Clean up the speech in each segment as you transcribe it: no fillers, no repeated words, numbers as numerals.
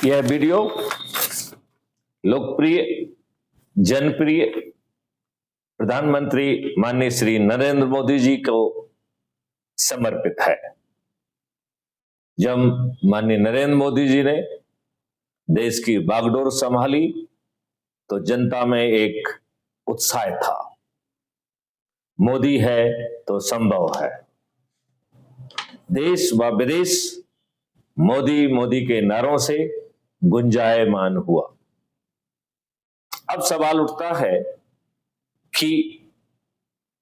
यह वीडियो लोकप्रिय जनप्रिय प्रधानमंत्री माननीय श्री नरेंद्र मोदी जी को समर्पित है। जब माननीय नरेंद्र मोदी जी ने देश की बागडोर संभाली तो जनता में एक उत्साह था, मोदी है तो संभव है। देश व विदेश मोदी मोदी के नारों से गुंजायमान हुआ। अब सवाल उठता है कि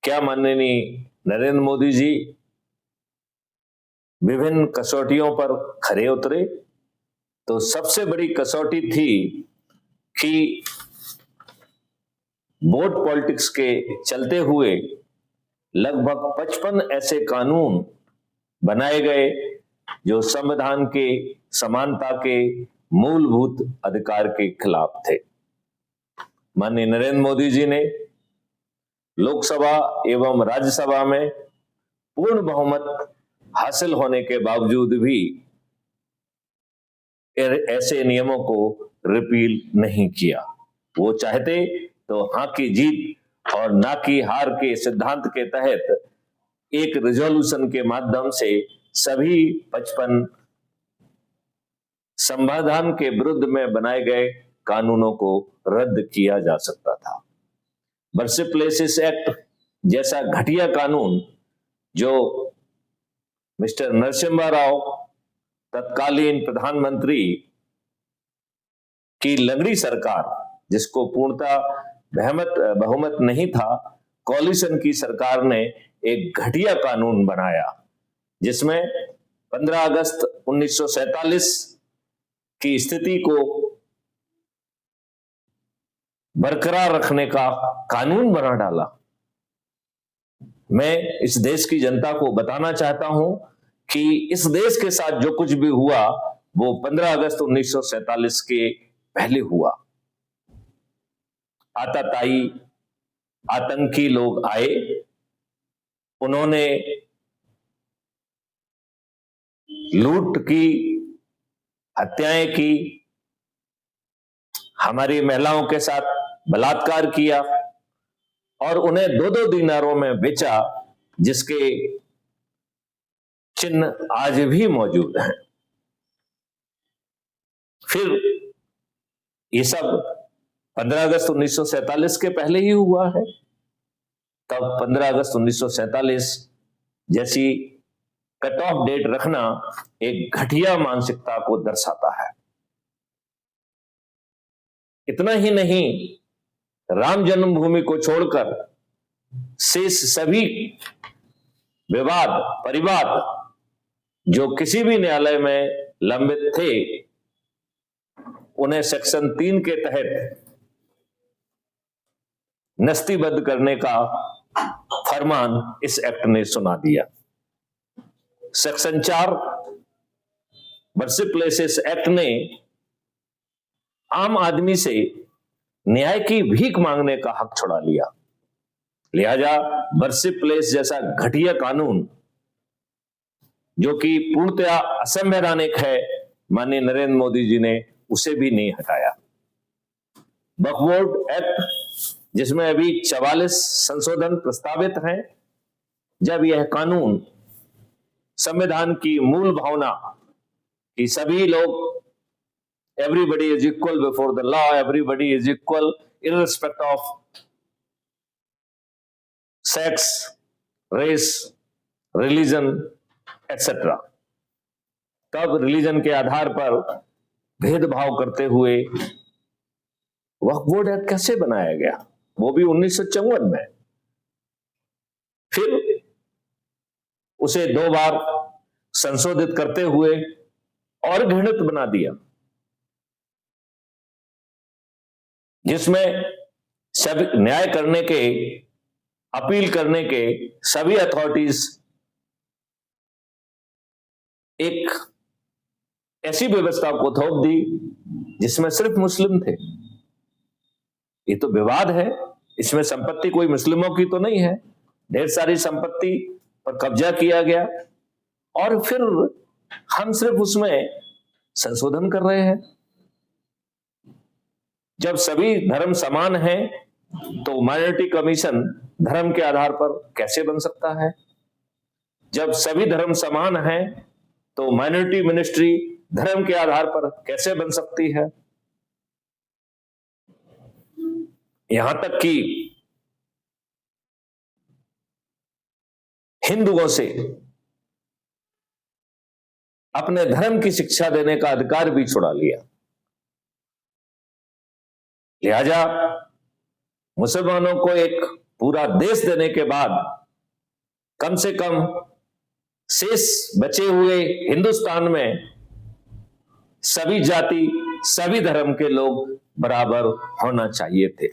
क्या माननीय नरेंद्र मोदी जी विभिन्न कसौटियों पर खरे उतरे? तो सबसे बड़ी कसौटी थी कि वोट पॉलिटिक्स के चलते हुए लगभग 55 ऐसे कानून बनाए गए जो संविधान के समानता के मूलभूत अधिकार के खिलाफ थे। माननीय नरेंद्र मोदी जी ने लोकसभा एवं राज्यसभा में पूर्ण बहुमत हासिल होने के बावजूद भी ऐसे नियमों को रिपील नहीं किया। वो चाहते तो हाँ की जीत और ना की हार के सिद्धांत के तहत एक रिजोल्यूशन के माध्यम से सभी 55 संविधान के विरुद्ध में बनाए गए कानूनों को रद्द किया जा सकता था। बर्सिप प्लेसेस एक्ट जैसा घटिया कानून जो मिस्टर नरसिम्हा राव तत्कालीन प्रधानमंत्री की लंगड़ी सरकार, जिसको पूर्णतः बहुमत नहीं था, कोalition की सरकार ने एक घटिया कानून बनाया जिसमें 15 अगस्त 1947 की स्थिति को बरकरार रखने का कानून बना डाला। मैं इस देश की जनता को बताना चाहता हूं कि इस देश के साथ जो कुछ भी हुआ वो 15 अगस्त 1947 के पहले हुआ। आतताई आतंकी लोग आए, उन्होंने लूट की, हत्याएं की, हमारी महिलाओं के साथ बलात्कार किया और उन्हें 2-2 दीनारों में बेचा, जिसके चिन्ह आज भी मौजूद हैं। फिर ये सब 15 अगस्त 1947 के पहले ही हुआ है। तब 15 अगस्त 1947 जैसी कट ऑफ डेट रखना एक घटिया मानसिकता को दर्शाता है। इतना ही नहीं, राम जन्मभूमि को छोड़कर शेष सभी विवाद परिवाद जो किसी भी न्यायालय में लंबित थे, उन्हें सेक्शन 3 के तहत नस्तीबद्ध करने का फरमान इस एक्ट ने सुना दिया। सेक्शन 4 बर्सिप प्लेसेस एक्ट ने आम आदमी से न्याय की भीख मांगने का हक छुड़ा लिया। लिहाजा बर्सिप प्लेस जैसा घटिया कानून जो कि पूर्णतया असंवैधानिक है, माननीय नरेंद्र मोदी जी ने उसे भी नहीं हटाया। वक्फ बोर्ड एक्ट जिसमें अभी 44 संशोधन प्रस्तावित हैं, जब यह कानून संविधान की मूल भावना कि सभी लोग everybody is equal before the law, everybody is equal irrespective of sex, race, religion etcetera, तब रिलीजन के आधार पर भेदभाव करते हुए वक्फ बोर्ड एक्ट कैसे बनाया गया, वो भी 1954 में। फिर उसे 2 बार संशोधित करते हुए और घृणित बना दिया, जिसमें सभी न्याय करने के, अपील करने के सभी अथॉरिटीज एक ऐसी व्यवस्था को थोप दी जिसमें सिर्फ मुस्लिम थे। ये तो विवाद है, इसमें संपत्ति कोई मुस्लिमों की तो नहीं है। ढेर सारी संपत्ति पर कब्जा किया गया और फिर हम सिर्फ उसमें संशोधन कर रहे हैं। जब सभी धर्म समान हैं तो माइनॉरिटी कमीशन धर्म के आधार पर कैसे बन सकता है? जब सभी धर्म समान हैं तो माइनॉरिटी मिनिस्ट्री धर्म के आधार पर कैसे बन सकती है? यहां तक कि हिंदुओं से अपने धर्म की शिक्षा देने का अधिकार भी छुड़ा लिया। लिहाजा मुसलमानों को एक पूरा देश देने के बाद कम से कम शेष बचे हुए हिंदुस्तान में सभी जाति, सभी धर्म के लोग बराबर होना चाहिए थे।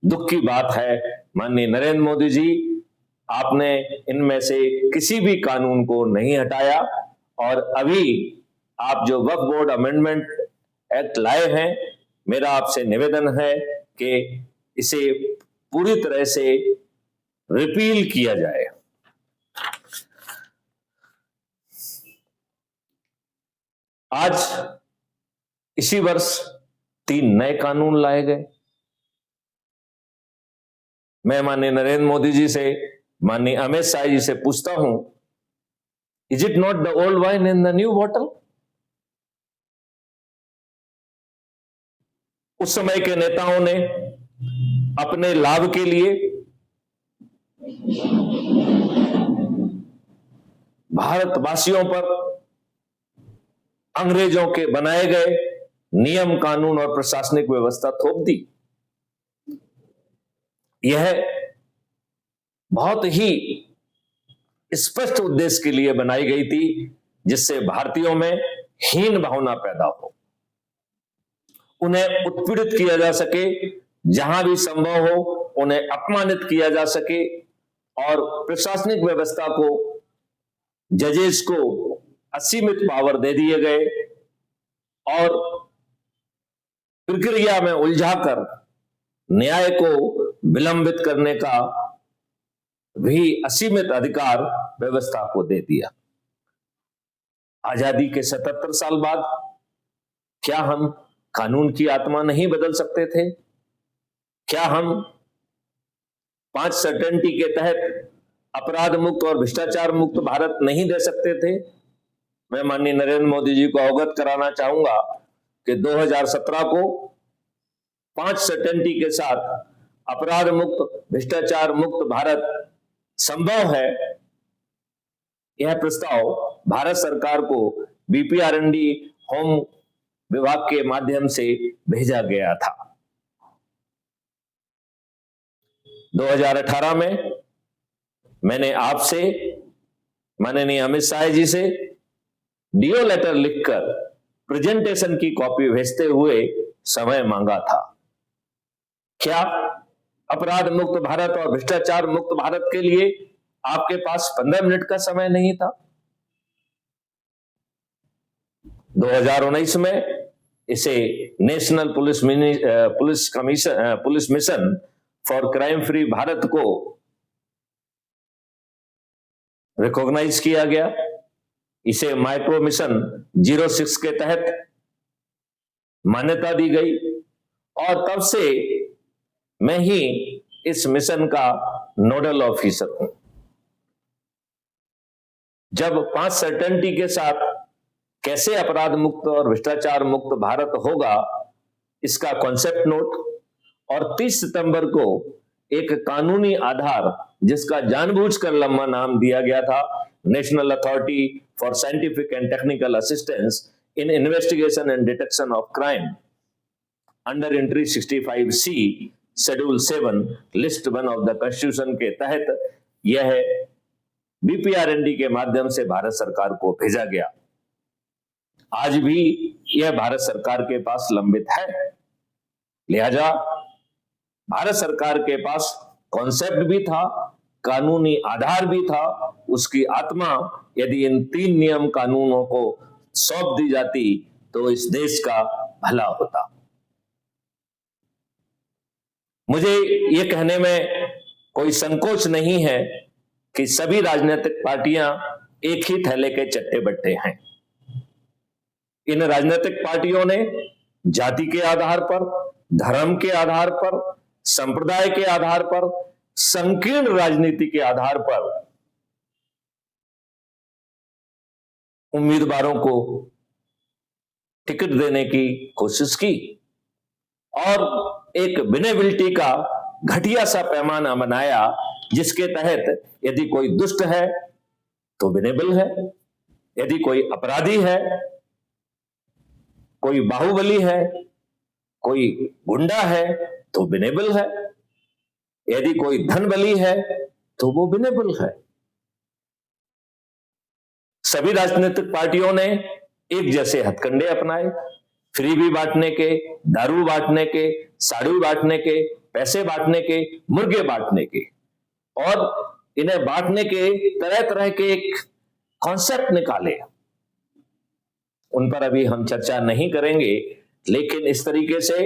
दुख की बात है माननीय नरेंद्र मोदी जी, आपने इनमें से किसी भी कानून को नहीं हटाया और अभी आप जो वक्फ बोर्ड अमेंडमेंट एक्ट लाए हैं, मेरा आपसे निवेदन है कि इसे पूरी तरह से रिपील किया जाए। आज इसी वर्ष 3 नए कानून लाए गए। मैं माननीय नरेंद्र मोदी जी से, माननीय अमित शाह जी से पूछता हूं, is it not the old wine in the new bottle? उस समय के नेताओं ने अपने लाभ के लिए भारतवासियों पर अंग्रेजों के बनाए गए नियम, कानून और प्रशासनिक व्यवस्था थोप दी। यह बहुत ही स्पष्ट उद्देश्य के लिए बनाई गई थी, जिससे भारतीयों में हीन भावना पैदा हो, उन्हें उत्पीड़ित किया जा सके, जहां भी संभव हो उन्हें अपमानित किया जा सके और प्रशासनिक व्यवस्था को, जजेस को असीमित पावर दे दिए गए और प्रक्रिया में उलझाकर न्याय को विलंबित करने का भी असीमित अधिकार व्यवस्था को दे दिया। आजादी के 77 साल बाद क्या हम कानून की आत्मा नहीं बदल सकते थे? क्या हम 5 सर्टेनिटी के तहत अपराध मुक्त और भ्रष्टाचार मुक्त भारत नहीं दे सकते थे? मैं माननीय नरेंद्र मोदी जी को अवगत कराना चाहूंगा कि 2017 को 5 सर्टेनिटी के साथ अपराध मुक्त, भ्रष्टाचार मुक्त भारत संभव है। यह प्रस्ताव भारत सरकार को बीपीआरएनडी होम विभाग के माध्यम से भेजा गया था। 2018 में मैंने आपसे, माननीय अमित शाह जी से डीओ लेटर लिखकर प्रेजेंटेशन की कॉपी भेजते हुए समय मांगा था। क्या अपराध मुक्त भारत और भ्रष्टाचार मुक्त भारत के लिए आपके पास 15 मिनट का समय नहीं था? 2019 में इसे national police mission for crime free Bharat को रिकॉग्नाइज किया गया। इसे माइक्रो मिशन 06 के तहत मान्यता दी गई और तब से मैं ही इस मिशन का नोडल ऑफिसर हूं। जब 5 सर्टेनिटी के साथ कैसे अपराध मुक्त और भ्रष्टाचार मुक्त भारत होगा, इसका कॉन्सेप्ट नोट और 30 सितंबर को एक कानूनी आधार, जिसका जानबूझकर लंबा नाम दिया गया था, national authority for scientific and technical assistance in investigation and detection of crime, under entry 65C schedule 7 list 1 of the constitution के तहत यह बीपीआरएनडी के माध्यम से भारत सरकार को भेजा गया। आज भी यह भारत सरकार के पास लंबित है। लिहाजा भारत सरकार के पास कॉन्सेप्ट भी था, कानूनी आधार भी था। उसकी आत्मा यदि इन 3 नियम कानूनों को सौंप दी जाती तो इस देश का भला होता। मुझे यह कहने में कोई संकोच नहीं है कि सभी राजनीतिक पार्टियां एक ही थैले के चट्टे बट्टे हैं। इन राजनीतिक पार्टियों ने जाति के आधार पर, धर्म के आधार पर, संप्रदाय के आधार पर, संकीर्ण राजनीति के आधार पर उम्मीदवारों को टिकट देने की कोशिश की और एक विनेबिलिटी का घटिया सा पैमाना बनाया, जिसके तहत यदि कोई दुष्ट है तो विनेबल है, यदि कोई अपराधी है, कोई बाहुबली है, कोई गुंडा है तो विनेबल है, यदि कोई धनबली है तो वो विनेबल है। सभी राजनीतिक पार्टियों ने एक जैसे हथकंडे अपनाए, फ्रीबी बांटने के, दारू बांटने के, साड़ी बांटने के, पैसे बांटने के, मुर्गे बांटने के, और इन्हें बांटने के तरह तरह के एक कॉन्सेप्ट निकाले। उन पर अभी हम चर्चा नहीं करेंगे, लेकिन इस तरीके से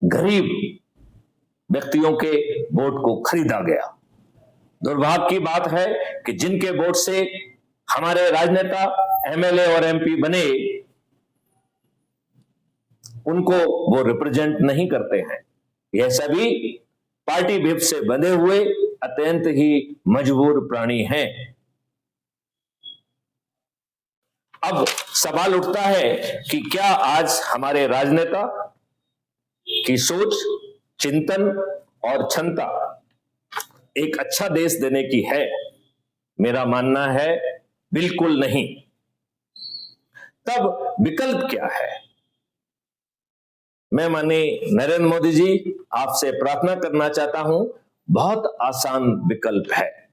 गरीब व्यक्तियों के वोट को खरीदा गया। दुर्भाग्य की बात है कि जिनके वोट से हमारे राजनेता एमएलए और एमपी बने, उनको वो रिप्रेजेंट नहीं करते हैं। यह सभी पार्टी विप से बंधे हुए अत्यंत ही मजबूर प्राणी हैं। अब सवाल उठता है कि क्या आज हमारे राजनेता की सोच, चिंतन और क्षमता एक अच्छा देश देने की है? मेरा मानना है बिल्कुल नहीं। तब विकल्प क्या है? मैं माननीय नरेंद्र मोदी जी आपसे प्रार्थना करना चाहता हूं, बहुत आसान विकल्प है।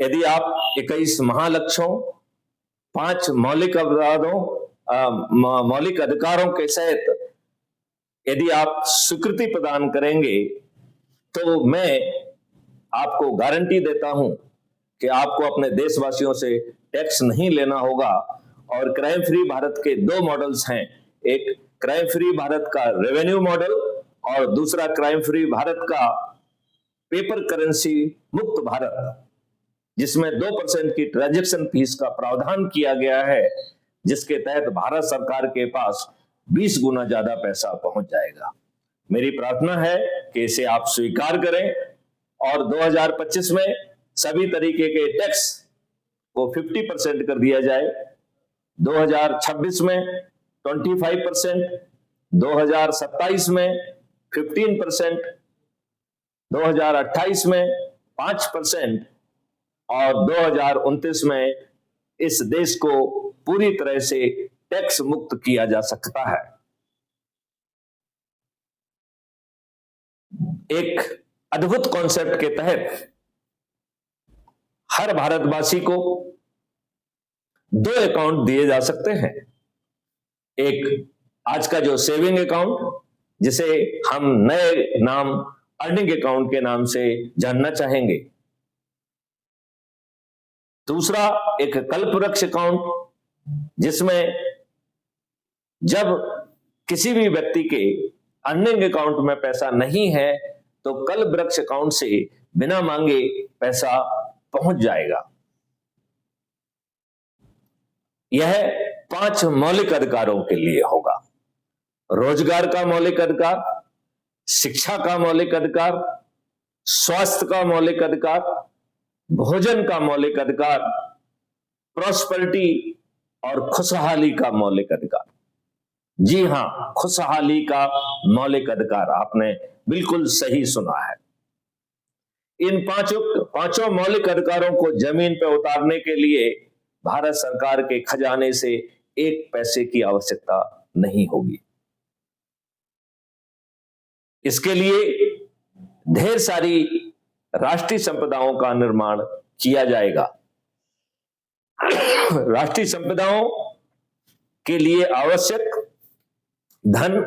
यदि आप 21 महालक्ष्यों, 5 मौलिक अधिकारों के सहित यदि आप स्वीकृति प्रदान करेंगे, तो मैं आपको गारंटी देता हूं कि आपको अपने देशवासियों से टैक्स नहीं लेना होगा। और क्राइम फ्री भारत के 2 मॉडल्स हैं, एक क्राइम फ्री भारत का रेवेन्यू मॉडल और दूसरा क्राइम फ्री भारत का पेपर करेंसी मुक्त भारत, जिसमें 2% की ट्रांजैक्शन फीस का प्रावधान किया गया है, जिसके तहत भारत सरकार के पास 20 गुना ज्यादा पैसा पहुंच जाएगा। मेरी प्रार्थना है कि इसे आप स्वीकार करें और 2025 में सभी तरीके के टैक्स को 50% कर दिया जाए, 2026 में 25%, 2027 में 15%, 2028 में 5% और 2029 में इस देश को पूरी तरह से टैक्स मुक्त किया जा सकता है। एक अद्भुत कॉन्सेप्ट के तहत हर भारतवासी को 2 अकाउंट दिए जा सकते हैं। एक आज का जो सेविंग अकाउंट, जिसे हम नए नाम अर्निंग अकाउंट के नाम से जानना चाहेंगे। दूसरा एक कल्पवृक्ष अकाउंट, जिसमें जब किसी भी व्यक्ति के अर्निंग अकाउंट में पैसा नहीं है तो कल्पवृक्ष अकाउंट से बिना मांगे पैसा पहुंच जाएगा। यह 5 मौलिक अधिकारों के लिए होगा। रोजगार का मौलिक अधिकार, शिक्षा का मौलिक अधिकार, स्वास्थ्य का मौलिक अधिकार, भोजन का मौलिक अधिकार, प्रॉस्पेरिटी और खुशहाली का मौलिक अधिकार। जी हां, खुशहाली का मौलिक अधिकार, आपने बिल्कुल सही सुना है। इन पांचों मौलिक अधिकारों को जमीन पर उतारने के लिए भारत सरकार के खजाने से 1 पैसे की आवश्यकता नहीं होगी। इसके लिए ढेर सारी राष्ट्रीय संपदाओं का निर्माण किया जाएगा। राष्ट्रीय संपदाओं के लिए आवश्यक धन,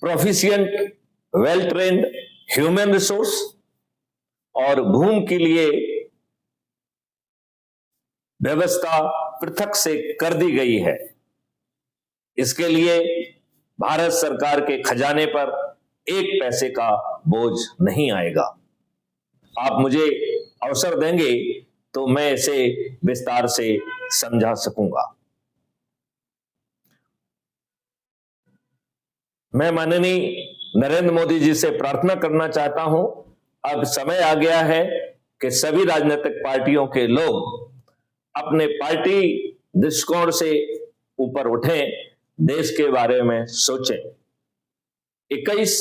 proficient well trained human resource और भूमि के लिए व्यवस्था पृथक से कर दी गई है। इसके लिए भारत सरकार के खजाने पर 1 पैसे का बोझ नहीं आएगा। आप मुझे अवसर देंगे तो मैं इसे विस्तार से समझा सकूंगा। मैं माननीय नरेंद्र मोदी जी से प्रार्थना करना चाहता हूं, अब समय आ गया है कि सभी राजनीतिक पार्टियों के लोग अपने पार्टी दृष्टिकोण से ऊपर उठें, देश के बारे में सोचें। 21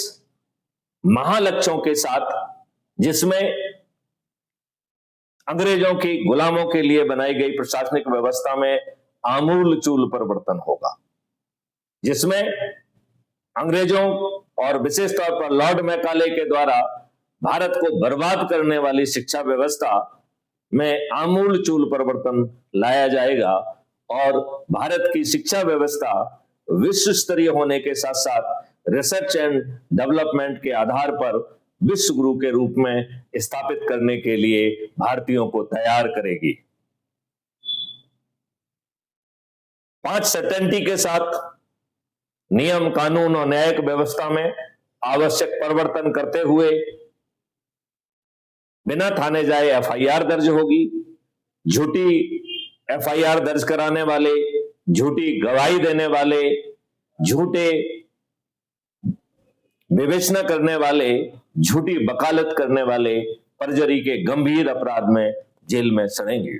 महालक्ष्यों के साथ, जिसमें अंग्रेजों की गुलामों के लिए बनाई गई प्रशासनिक व्यवस्था में आमूलचूल परिवर्तन होगा, जिसमें अंग्रेजों और विशेष तौर पर लॉर्ड मैकाले के द्वारा भारत को बर्बाद करने वाली शिक्षा व्यवस्था में आमूलचूल परिवर्तन लाया जाएगा और भारत की शिक्षा व्यवस्था विश्व स्तरीय होने के साथ साथ रिसर्च एंड डेवलपमेंट के आधार पर विश्व गुरु के रूप में स्थापित करने के लिए भारतीयों को तैयार करेगी। 5 सर्टेनिटी के साथ नियम, कानून और न्यायिक व्यवस्था में आवश्यक परिवर्तन करते हुए बिना थाने जाए एफआईआर दर्ज होगी। झूठी एफआईआर दर्ज कराने वाले, झूठी गवाही देने वाले, झूठे विवेचना करने वाले, झूठी वकालत करने वाले परजरी के गंभीर अपराध में जेल में सड़ेंगे।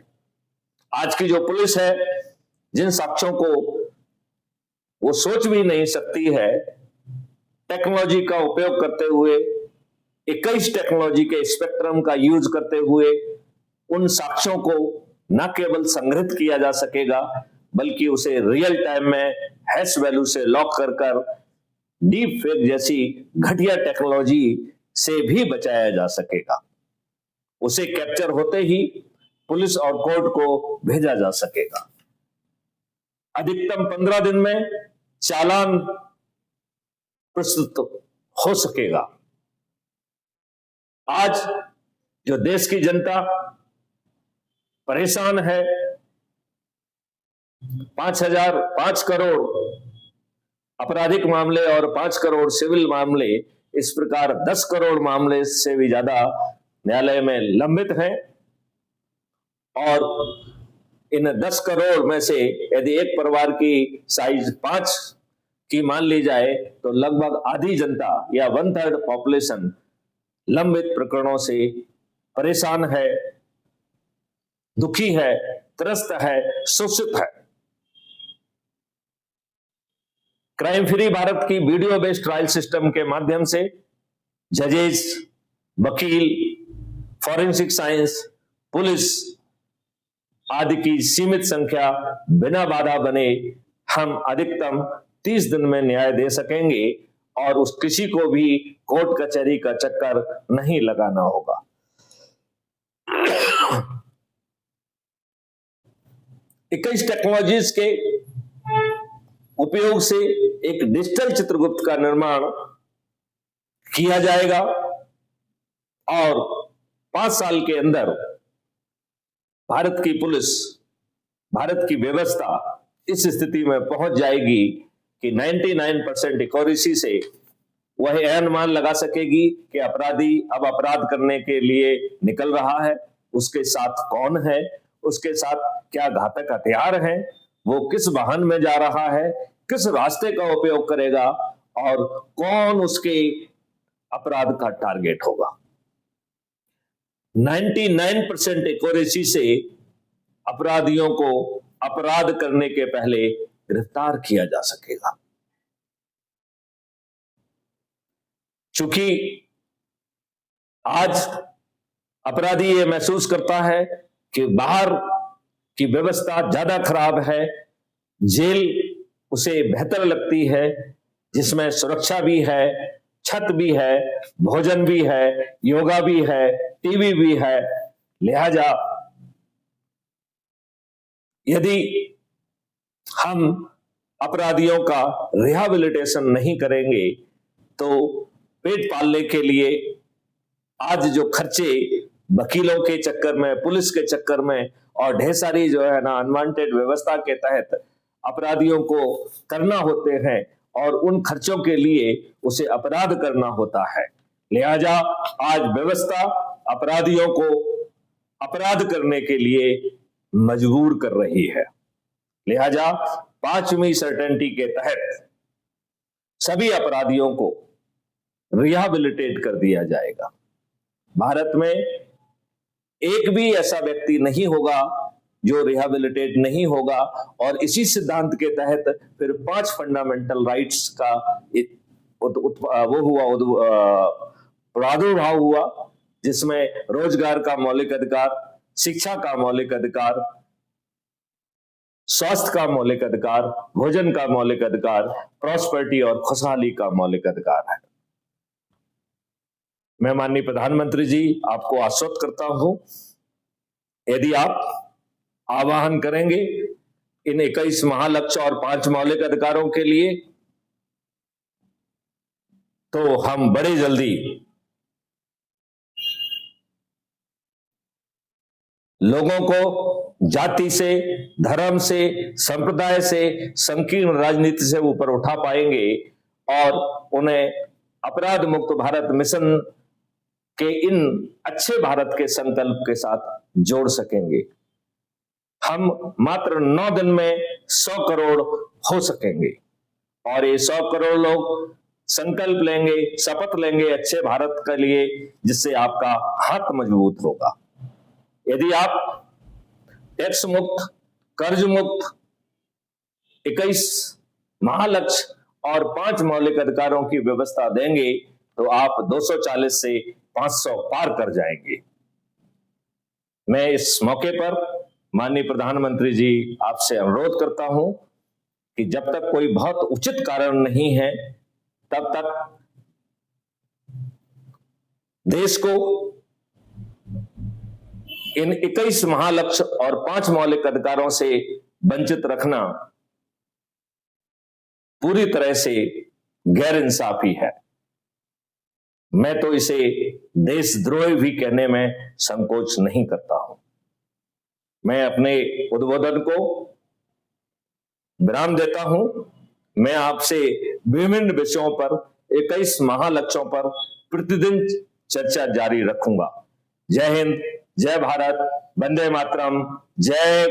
आज की जो पुलिस है, जिन साक्ष्यों को वो सोच भी नहीं सकती है, टेक्नोलॉजी का उपयोग करते हुए, 21 टेक्नोलॉजी के स्पेक्ट्रम का यूज करते हुए उन साक्ष्यों को न केवल संग्रहित किया जा सकेगा, बल्कि उसे रियल टाइम में हैश वैल्यू से लॉक कर डीप फेक जैसी घटिया टेक्नोलॉजी से भी बचाया जा सकेगा। उसे कैप्चर होते ही पुलिस और कोर्ट को भेजा जा सकेगा। अधिकतम 15 दिन में चालान प्रस्तुत हो सकेगा। आज जो देश की जनता परेशान है, 5 करोड़ आपराधिक मामले और 5 करोड़ सिविल मामले, इस प्रकार 10 करोड़ मामले से भी ज्यादा न्यायालय में लंबित हैं और इन 10 करोड़ में से यदि एक परिवार की साइज 5 की मान ली जाए तो लगभग आधी जनता या 1/3 पॉपुलेशन लंबित प्रकरणों से परेशान है, दुखी है, त्रस्त है, शोषित है। क्राइम फ्री भारत की वीडियो बेस्ड ट्रायल सिस्टम के माध्यम से जजेस, वकील, फॉरेंसिक साइंस, पुलिस आदि की सीमित संख्या बिना बाधा बने हम अधिकतम 30 दिन में न्याय दे सकेंगे और उस किसी को भी कोर्ट कचहरी का चक्कर नहीं लगाना होगा। इक्कीस टेक्नोलॉजीज के उपयोग से एक डिजिटल चित्रगुप्त का निर्माण किया जाएगा और 5 साल के अंदर भारत की पुलिस, भारत की व्यवस्था इस स्थिति में पहुंच जाएगी कि 99% एक्यूरेसी से वह यह अनुमान लगा सकेगी कि अपराधी अब अपराध करने के लिए निकल रहा है, उसके साथ कौन है, उसके साथ क्या घातक हथियार है, वो किस वाहन में जा रहा है, किस रास्ते का उपयोग करेगा और कौन उसके अपराध का टारगेट होगा। 99% एक्यूरेसी से अपराधियों को अपराध करने के पहले गिरफ्तार किया जा सकेगा। चूंकि आज अपराधी ये महसूस करता है कि बाहर की व्यवस्था ज्यादा खराब है, जेल उसे बेहतर लगती है, जिसमें सुरक्षा भी है, छत भी है, भोजन भी है, योगा भी है, टीवी भी है। लिहाजा यदि हम अपराधियों का रिहैबिलिटेशन नहीं करेंगे तो पेट पालने के लिए आज जो खर्चे वकीलों के चक्कर में, पुलिस के चक्कर में और ढेर सारी जो है ना अनवांटेड व्यवस्था के तहत अपराधियों को करना होते हैं और उन खर्चों के लिए उसे अपराध करना होता है। लिहाजा आज व्यवस्था अपराधियों को अपराध करने के लिए मजबूर कर रही है। लिहाजा 5वीं सर्टेनिटी के तहत सभी अपराधियों को रिहैबिलिटेट कर दिया जाएगा। भारत में एक भी ऐसा व्यक्ति नहीं होगा जो रिहैबिलिटेट नहीं होगा। और इसी सिद्धांत के तहत फिर 5 फंडामेंटल राइट्स का प्रादुर्भाव हुआ, जिसमें रोजगार का मौलिक अधिकार, शिक्षा का मौलिक अधिकार, स्वास्थ्य का मौलिक अधिकार, भोजन का मौलिक अधिकार, प्रॉस्पेरिटी और खुशहाली का मौलिक अधिकार है। मैं माननीय प्रधानमंत्री जी आपको आश्वस्त करता हूं, यदि आप आह्वान करेंगे इन 21 महालक्ष्य और 5 मौलिक अधिकारों के लिए, तो हम बड़े जल्दी लोगों को जाति से, धर्म से, संप्रदाय से, संकीर्ण राजनीति से ऊपर उठा पाएंगे और उन्हें अपराध मुक्त भारत मिशन के इन अच्छे भारत के संकल्प के साथ जोड़ सकेंगे। हम मात्र 9 दिन में 100 करोड़ हो सकेंगे और ये 100 करोड़ लोग संकल्प लेंगे, शपथ लेंगे अच्छे भारत के लिए, जिससे आपका हाथ मजबूत होगा। यदि आप टैक्स मुक्त, कर्ज मुक्त, 21 महालक्ष्य और 5 मौलिक अधिकारों की व्यवस्था देंगे तो आप 240 से 500 पार कर जाएंगे। मैं इस मौके पर माननीय प्रधानमंत्री जी आपसे अनुरोध करता हूं कि जब तक कोई बहुत उचित कारण नहीं है, तब तक देश को इन 21 महालक्ष्य और 5 मौलिक अधिकारों से वंचित रखना पूरी तरह से गैर इंसाफी है। मैं तो इसे देशद्रोही भी कहने में संकोच नहीं करता हूं। मैं अपने उद्बोधन को विराम देता हूं। मैं आपसे विभिन्न विषयों पर, 21 महालक्ष्यों पर प्रतिदिन चर्चा जारी रखूंगा। जय हिंद, जय भारत, वंदे मातरम, जय